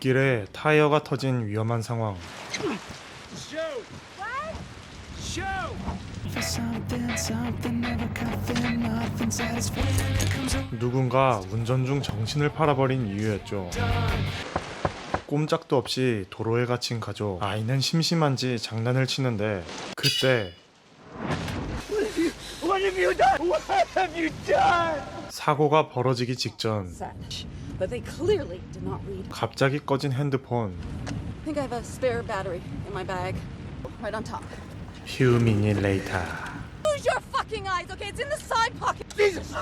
빗길에 타이어가 터진 위험한 상황. 누군가 운전 중 정신을 팔아버린 이유였죠. 꼼짝도 없이 도로에 갇힌 가족. 아이는 심심한지 장난을 치는데 그때 사고가 벌어지기 직전 But they clearly did not read. 갑자기 꺼진 핸드폰. I think I have a spare battery in my bag. Right on top. Few minutes later. Use your fucking eyes, okay? It's in the side pocket. Jesus!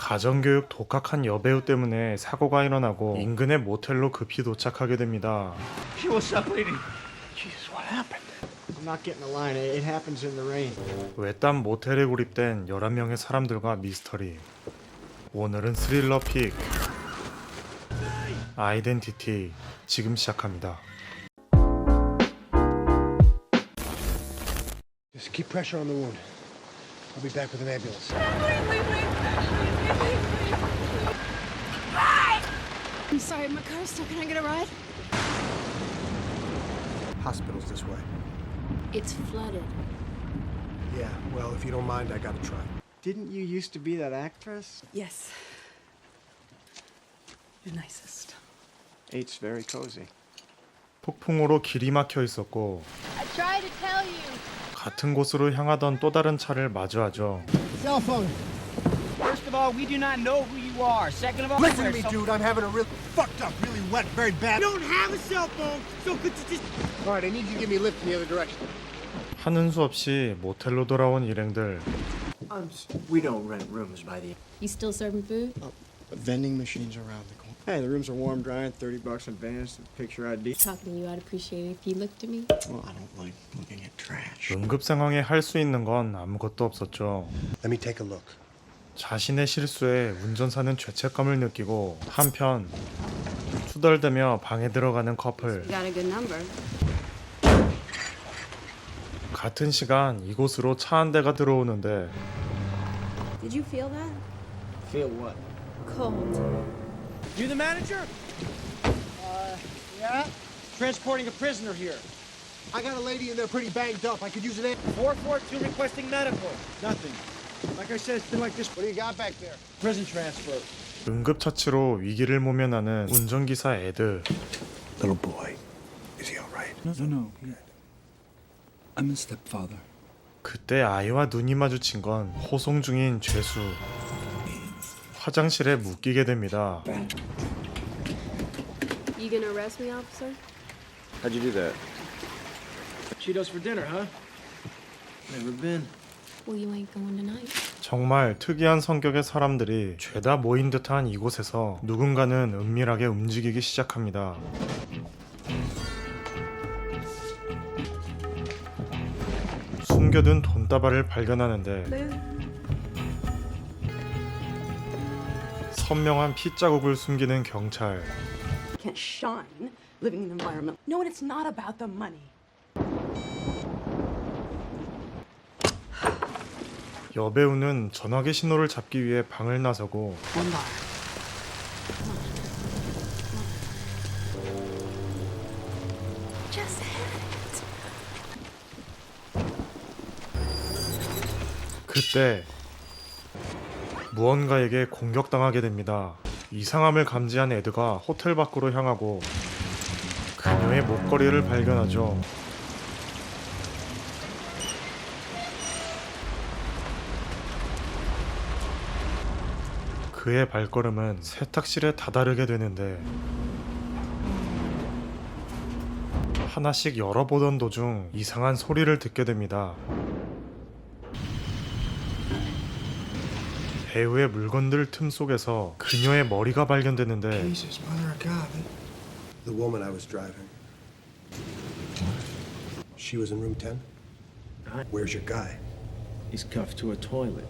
가정교육 독학한 여배우 때문에 사고가 일어나고 인근의 모텔로 급히 도착하게 됩니다. Hey, what's up, lady? Jesus, what happened? I'm not getting the line. It happens in the rain. 외딴 모텔에 구립된 11명의 사람들과 미스터리. 오늘은 스릴러 픽 아이덴티티 지금 시작합니다. Just keep pressure on the wound. I'll be back with an ambulance. I'm sorry, my car's stuck. Can I get a ride? Hospital's this way. It's flooded. Yeah, well, if you don't mind, I gotta try. Didn't you used to be that actress? Yes. The nicest. Eight's very cozy. 폭풍으로 길이 막혀 있었고 I tried to tell you. 같은 곳으로 향하던 또 다른 차를 마주하죠. Cell phone. First of all, we do not know who you are. Second of all, Listen to me, dude. I'm having a real fucked up, really wet, very bad. don't have a cell phone, so could you just... All right, I need you to give me a lift in the other direction. 하는 수 없이 모텔로 돌아온 일행들. We don't rent rooms by the... You still serving food? Vending machines around the corner. Hey, the rooms are warm, dry, and $30 in advance. Picture ID. Talking to you, I'd appreciate it if you looked at me. Well, I don't like looking at trash. 응급 상황에 할 수 있는 건 아무것도 없었죠. Let me take a look. 자신의 실수에 운전사는 죄책감을 느끼고 한편 투덜대며 방에 들어가는 커플. Got a good number. 같은 시간 이곳으로 차 한 대가 들어오는데 Did you feel that? Feel what? Cold. You the manager? Yeah? Transporting a prisoner here. I got a lady in there pretty banged up. I could use an ambulance. 442 requesting medical. Nothing. Like I said, it's been like this. What do you got back there? Prison transfer. 응급처치로 위기를 모면하는 운전기사 에드. Little boy. Is he all right? No. I'm a stepfather. 그때 아이와 눈이 마주친 건 호송 중인 죄수. 화장실에 묶이게 됩니다. You gonna arrest me, officer? How'd you do that? Cheetos for dinner, huh? Never been. Well, you ain't going tonight. 정말 특이한 성격의 사람들이 죄다 모인 듯한 이곳에서 누군가는 은밀하게 움직이기 시작합니다. 숨겨둔 돈다발을 발견하는데 선명한 핏자국을 숨기는 경찰. Can't shine living in an environment. No, and it's not about the money. 여배우는 전화기 신호를 잡기 위해 방을 나서고 One bar. Just hit it. 그때 무언가에게 공격당하게 됩니다. 이상함을 감지한 에드가 호텔 밖으로 향하고 그녀의 목걸이를 발견하죠. 그의 발걸음은 세탁실에 다다르게 되는데 하나씩 열어보던 도중 이상한 소리를 듣게 됩니다. 배우의 물건들 틈 속에서 그녀의 머리가 발견되는데 Jesus, mother of God. The woman I was driving. She was in room 10? Where's your guy? He's cuffed to a toilet.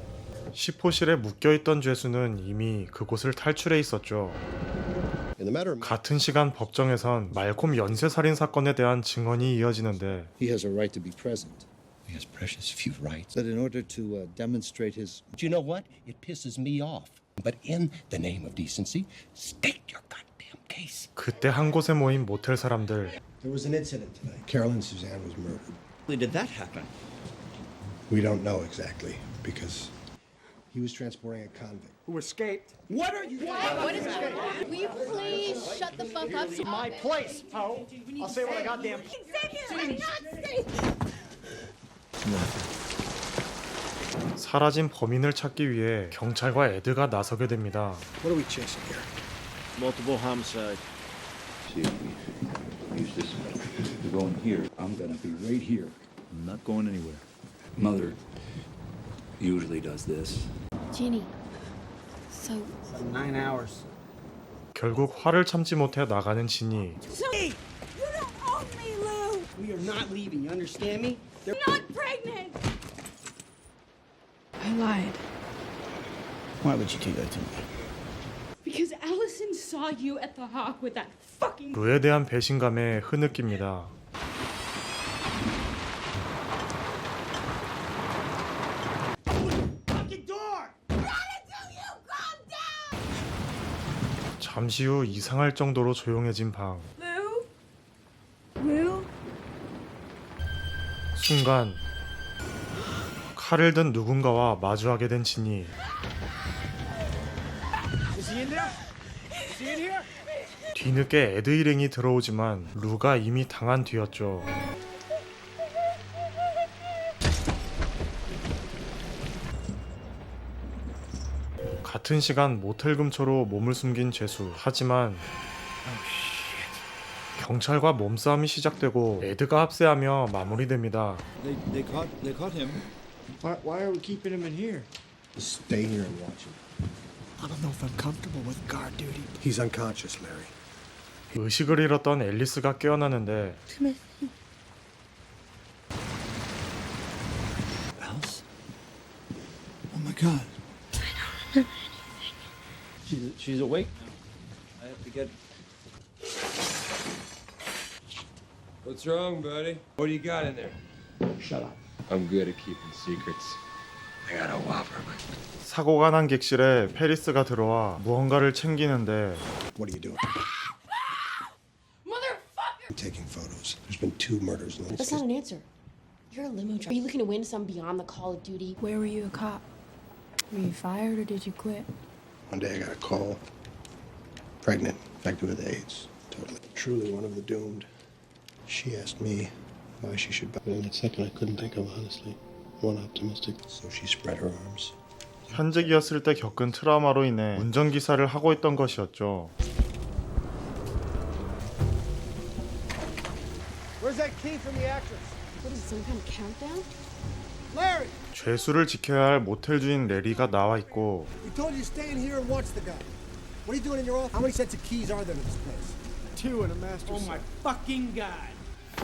시포실에 묶여있던 죄수는 이미 그곳을 탈출해 있었죠. In the matter of 같은 시간 법정에선 말콤 연쇄살인 사건에 대한 증언이 이어지는데 He has a right to be present. He has precious few rights. But in order to demonstrate his... Do you know what? It pisses me off. But in the name of decency, state your goddamn case. 그때 한 곳에 모인 모텔 사람들. There was an incident tonight. Carolyn Suzanne was murdered. When did that happen? We don't know exactly because he was transporting a convict. Who escaped? What is it? Will you please shut the fuck up? My place, Poe. I'll say what I goddamn. 사라진 범인을 찾기 위해 경찰과 에드가 나서게 됩니다. What are we chasing here? Multiple homicide. See if we use this. We're going here. I'm gonna be right here. I'm not going anywhere. Mother usually does this. Ginny, so 9 hours. 결국 화를 참지 못해 나가는 진이. You don't own me, Lou. We are not leaving, you understand me? I'm not pregnant. I lied. Why would you do that to me? Because Allison saw you at the Hawk with that fucking. 루에 대한 배신감에 흐느낍니다. Fucking door! 잠시 후 이상할 정도로 조용해진 방. Lou? Lou? 순간 칼을 든 누군가와 마주하게 된 진이. Is he in there? Is he in here? 뒤늦게 에드 일행이 들어오지만 루가 이미 당한 뒤였죠. 같은 시간 모텔 근처로 몸을 숨긴 죄수. 하지만 경찰과 몸싸움이 시작되고 에드가 합세하며 마무리됩니다. They caught him. Why are we keeping him in here? Just stay here and watch him. I don't know if I'm comfortable with guard duty. He's unconscious, Larry. 의식을 잃었던 앨리스가 깨어나는데 Alice? Oh my God. She's awake. I have to get. What's wrong, buddy? What do you got in there? Shut up. I'm good at keeping secrets. I got a whopper. 사고가 난 객실에 페리스가 들어와 무언가를 챙기는데 What are you doing? Motherfucker! I'm taking photos. There's been 2 murders in that's not an answer. You're a limo driver. Are you looking to win some beyond the call of duty? Where were you a cop? Were you fired or did you quit? One day I got a call. Pregnant, infected with AIDS. Totally. Truly one of the doomed. She asked me why she should. But in that second, I couldn't think of honestly. One optimistic. So she spread her arms. 현직이었을 때 겪은 트라우마로 인해 운전기사를 하고 있던 것이었죠. Where's that key from the actress? What is it, some kind of countdown? Larry! 죄수를 지켜야 할 모텔 주인 레리가 나와 있고 We told you to stay in here and watch the guy. What are you doing in your office? How many sets of keys are there to this place? 2 and a master. Oh my fucking God!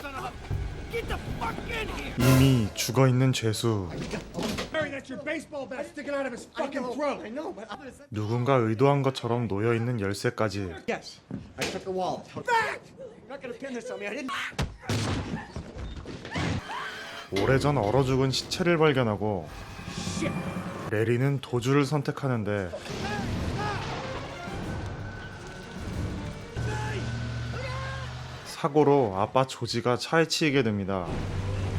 Son of a... Get the fuck in here! 이미 죽어 있는 죄수. Larry, that's your baseball bat sticking out of his fucking throat. I know, but 누군가 의도한 것처럼 놓여 있는 열쇠까지. Yes, I took the wallet. Back! You're not gonna pin this on me. I didn't. 오래전 얼어 죽은 시체를 발견하고 레리는 도주를 선택하는데 사고로 아빠 조지가 차에 치이게 됩니다.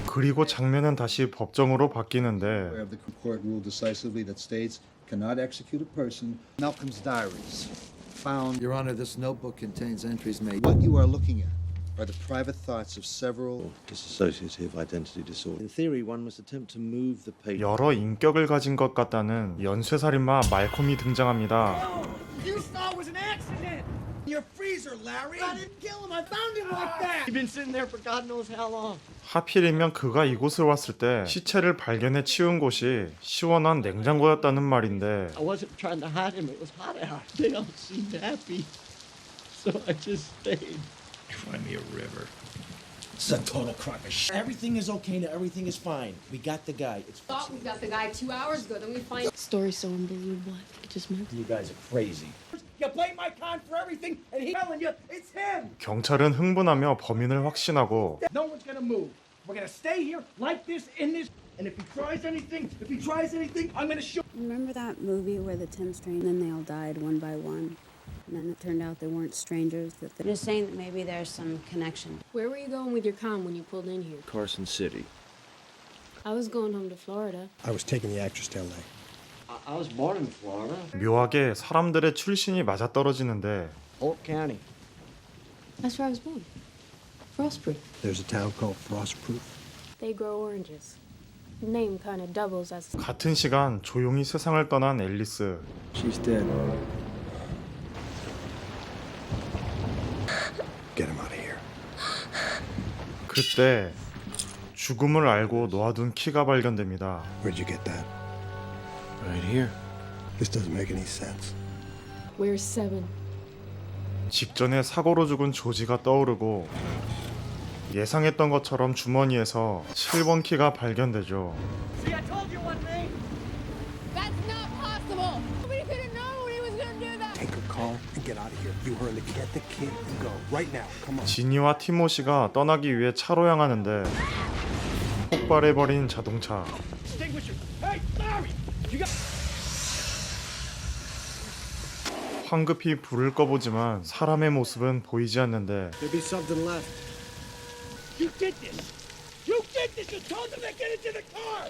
그리고 장면은 다시 법정으로 바뀌는데 Where the court ruled decisively that states cannot execute a person. Malcolm's diaries found. Your Honor, this notebook contains entries made. What you are looking at are the private thoughts of several dissociative identity disorder. In theory, one must attempt to move the patient. 여러 인격을 가진 것 같다는 연쇄살인마 말콤이 등장합니다. You thought it was an accident. Your freezer, Larry. I didn't kill him. I found him like that. You've been sitting there for God knows how long. 하필이면 그가 이곳을 왔을 때 시체를 발견해 치운 곳이 시원한 냉장고였다는 말인데 I wasn't trying to hide him. It was hot out. They don't seem happy, so I just stayed. Find me a river. It's a total crock of shit. Everything is okay now. Everything is fine. We got the guy. It's Thought we got the guy 2 hours ago, then we find... Story's so unbelievable, I think it just moved. You guys are crazy. You blame my con for everything, and he's telling you it's him. 경찰은 흥분하며 범인을 확신하고 No one's gonna move. We're gonna stay here like this in this. And if he tries anything, I'm gonna shoot. Remember that movie where the Tim Strain, then they all died one by one? And then it turned out they weren't strangers, that they're just saying that maybe there's some connection. Where were you going with your comm when you pulled in here? Carson City. I was going home to Florida. I was taking the actress to LA. I was born in Florida. 묘하게 사람들의 출신이 맞아떨어지는데 Polk County. That's where I was born. Frostproof. There's a town called Frostproof. They grow oranges. The name kind of doubles as 같은 시간 조용히 세상을 떠난 앨리스. She's dead. Get him out of here. 그때 죽음을 알고 놓아둔 키가 발견됩니다. Where'd you get that? Right here. This doesn't make any sense. Where's 7? 직전에 사고로 죽은 조지가 떠오르고 예상했던 것처럼 주머니에서 7번 키가 발견되죠. See, I told you one thing. That's not possible! Nobody could have known he was gonna do that! Take her car and get out of here. You heard it. Get the kid and go. Right now. Come on. 지니와 티모시가 떠나기 위해 차로 향하는데 폭발해버린 자동차. Extinguisher. Hey, Larry! You got. 황급히 불을 꺼보지만 사람의 모습은 보이지 않는데 There'll be something left. You did this. You did this. You told them to get into the car.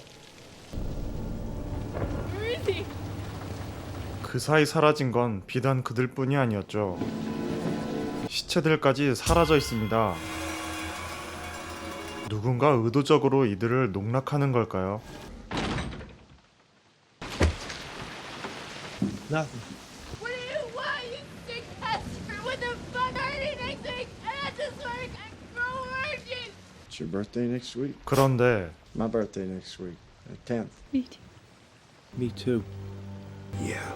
Where is he? 그 사이 사라진 건 비단 그들뿐이 아니었죠. 시체들까지 사라져 있습니다. 누군가 의도적으로 이들을 농락하는 걸까요? Nothing. What do you want, you sick bastard? What the fuck are you next week? I had this work. I grow oranges. It's your birthday next week? 그런데 My birthday next week. 10th. Me too. Me too. Yeah.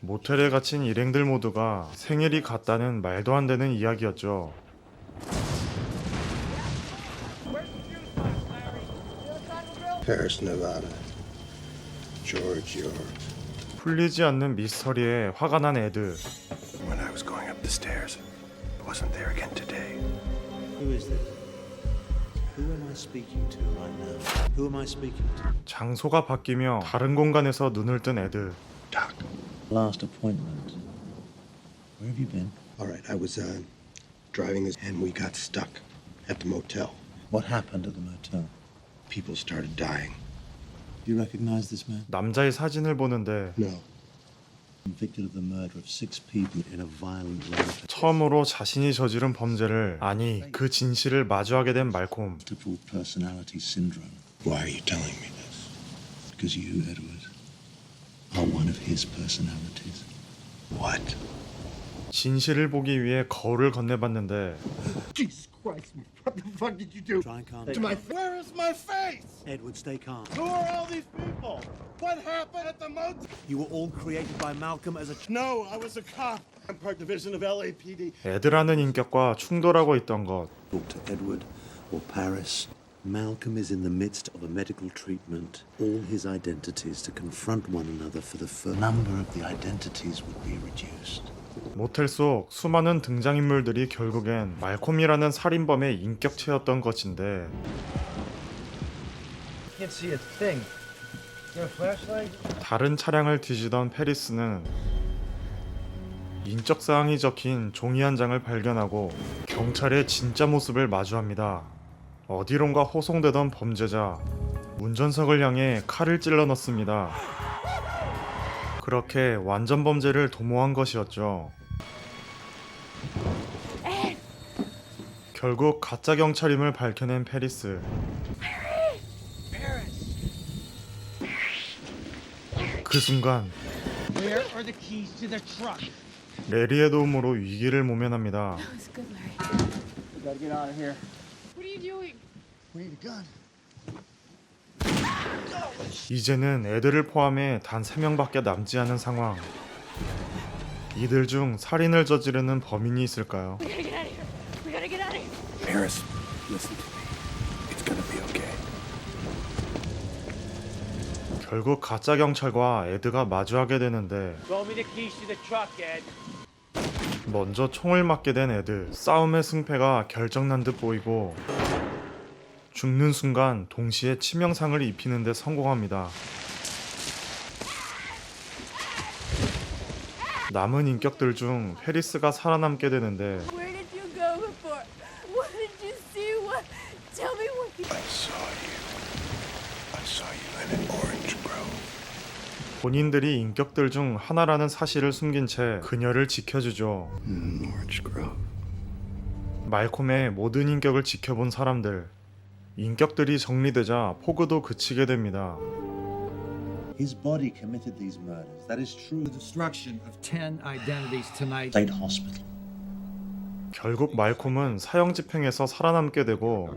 모텔에 갇힌 일행들 모두가 생일이 같다는 말도 안 되는 이야기였죠. Paris, Nevada. George York. 풀리지 않는 미스터리에 화가 난 에드. When I was going up the stairs, it wasn't there again today. Who is this? Who am I speaking to right now? Who am I speaking to? 장소가 바뀌며 다른 공간에서 눈을 뜬 에드. Doc. Last appointment. Where have you been? All right, I was driving this, and we got stuck at the motel. What happened at the motel? People started dying. You recognize this man? 남자의 사진을 보는데 No. Convicted of the murder of 6 people in a violent rampage. 처음으로 자신이 저지른 범죄를, 아니 그 진실을 마주하게 된 말콤. Multiple personality syndrome. Why are you telling me this? Because you, Edward, are one of his personalities. What? 진실을 보기 위해 거울을 건네봤는데 Jesus Christ, man. What the fuck did you do? Try and calm To down. my. Where is my face? Edward, stay calm. Who are all these people? What happened at the motel? You were all created by Malcolm as a... No, I was a cop. I'm Park Division of LAPD. 에드라는 인격과 충돌하고 있던 것. Talk to Edward or Paris. Malcolm is in the midst of a medical treatment. All his identities to confront one another for the first number of the identities would be reduced. 모텔 속 수많은 등장인물들이 결국엔 말콤이라는 살인범의 인격체였던 것인데 Can't see a thing. You have a flashlight? 다른 차량을 뒤지던 페리스는 인적사항이 적힌 종이 한 장을 발견하고 경찰의 진짜 모습을 마주합니다. 어디론가 호송되던 범죄자, 운전석을 향해 칼을 찔러 넣습니다. 그렇게 완전 범죄를 도모한 것이었죠. 결국 가짜 경찰임을 밝혀낸 페리스. 그 순간 Where are the keys to the truck? 레리의 도움으로 위기를 모면합니다. That's good, Larry. We gotta get out of here. What are you doing? We need a gun. 이제는 애들을 포함해 단 3명밖에 남지 않은 상황. 이들 중 살인을 저지르는 범인이 있을까요? We gotta get out of here. We gotta get out of here. Paris, listen to me. It's gonna be okay. 결국 가짜 경찰과 에드가 마주하게 되는데 Throw me the keys to the truck, Ed. 먼저 총을 맞게 된 에드. 싸움의 승패가 결정난 듯 보이고 죽는 순간 동시에 치명상을 입히는 데 성공합니다. 남은 인격들 중 페리스가 살아남게 되는데 Where did you go before? What did you see? What? Tell me what you... I saw you in an orange grove. 본인들이 인격들 중 하나라는 사실을 숨긴 채 그녀를 지켜주죠. Orange grove. 말콤의 모든 인격을 지켜본 사람들. 인격들이 정리되자 포그도 그치게 됩니다. His body committed these murders. That is true. The destruction of 10 identities tonight. State hospital. 결국 말콤은 사형 집행에서 살아남게 되고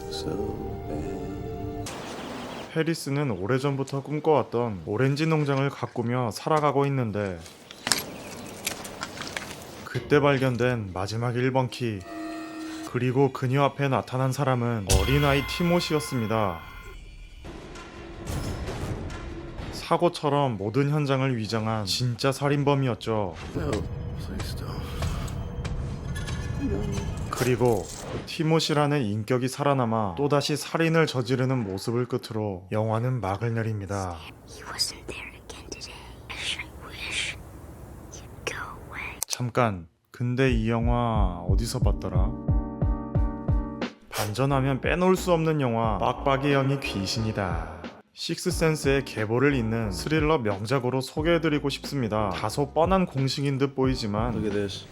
So bad. 페리스는 오래전부터 꿈꿔왔던 오렌지 농장을 가꾸며 살아가고 있는데 그때 발견된 마지막 1번 키, 그리고 그녀 앞에 나타난 사람은 어린아이 티모시였습니다. 사고처럼 모든 현장을 위장한 진짜 살인범이었죠. 그리고 그 티모시라는 인격이 살아남아 또다시 살인을 저지르는 모습을 끝으로 영화는 막을 내립니다. 잠깐, 근데 이 영화 어디서 봤더라? 반전하면 빼놓을 수 없는 영화 빡빡이 형이 귀신이다. 식스센스의 계보를 잇는 스릴러 명작으로 소개해드리고 싶습니다. 다소 뻔한 공식인 듯 보이지만 Look at this.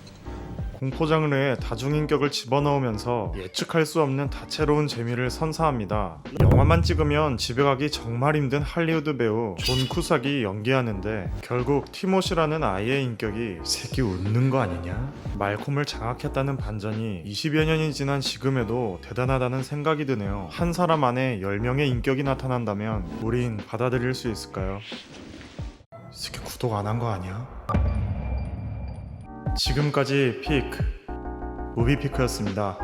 공포 장르에 다중인격을 집어넣으면서 예측할 수 없는 다채로운 재미를 선사합니다. 영화만 찍으면 집에 가기 정말 힘든 할리우드 배우 존 쿠삭이 연기하는데 결국 티모시라는 아이의 인격이 새끼 웃는 거 아니냐? 말콤을 장악했다는 반전이 20여 년이 지난 지금에도 대단하다는 생각이 드네요. 한 사람 안에 10명의 인격이 나타난다면 우린 받아들일 수 있을까요? 새끼 구독 안 한 거 아니야? 지금까지 피크 무비피크였습니다.